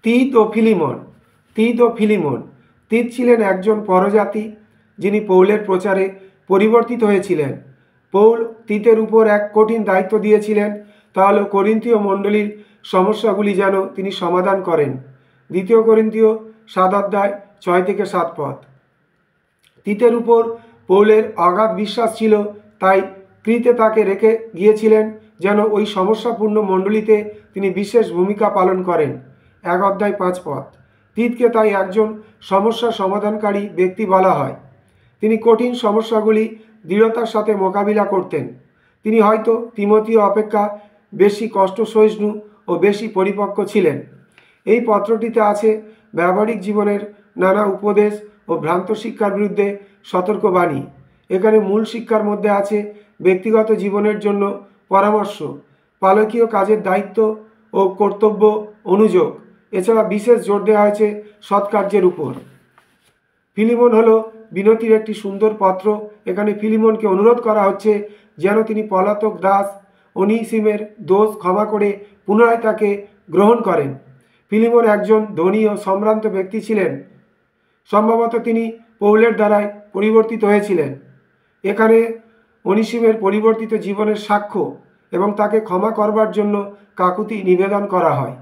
তিত ও ফিলিমন। তিত ছিলেন একজন পরজাতি যিনি পৌলের প্রচারে পরিবর্তিত হয়েছিলেন। পৌল তিতের উপর এক কঠিন দায়িত্ব দিয়েছিলেন, তা হল করিন্থীয় মণ্ডলীর সমস্যাগুলি যেন তিনি সমাধান করেন। 2 করিন্থীয় 7 অধ্যায় 6 থেকে 7 পদ। তিতের উপর পৌলের অগাধ বিশ্বাস ছিল, তাই ক্রিতে তাকে রেখে গিয়েছিলেন যেন ওই সমস্যাপূর্ণ মণ্ডলীতে তিনি বিশেষ ভূমিকা পালন করেন। 1 অধ্যায় 5 পদ। তিতকে তাই একজন সমস্যা সমাধানকারী ব্যক্তি বলা হয়। তিনি কঠিন সমস্যাগুলি দৃঢ়তার সাথে মোকাবিলা করতেন। তিনি হয়তো তিমথিও অপেক্ষা বেশি কষ্ট সহিষ্ণু ও বেশি পরিপক্ক ছিলেন। এই পত্রটিতে আছে ব্যবহারিক জীবনের নানা উপদেশ ও ভ্রান্ত শিক্ষার বিরুদ্ধে সতর্কবাণী। এখানে মূল শিক্ষার মধ্যে আছে ব্যক্তিগত জীবনের জন্য পরামর্শ, পালকীয় কাজের দায়িত্ব ও কর্তব্য অনুযোগ। এছাড়া বিশেষ জোর দেওয়া হয়েছে সৎকার্যের উপর। ফিলিমন হলো বিনতির একটি সুন্দর পত্র। এখানে ফিলিমনকে অনুরোধ করা হচ্ছে যেন তিনি পলাতক দাস অনিসিমের দোষ ক্ষমা করে পুনরায় তাকে গ্রহণ করেন। ফিলিমন একজন ধনী ও সম্ভ্রান্ত ব্যক্তি ছিলেন। সম্ভবত তিনি পৌলের দ্বারাই পরিবর্তিত হয়েছিলেন। এখানে অনিসিমের পরিবর্তিত জীবনের সাক্ষ্য এবং তাকে ক্ষমা করবার জন্য কাকুতি নিবেদন করা হয়।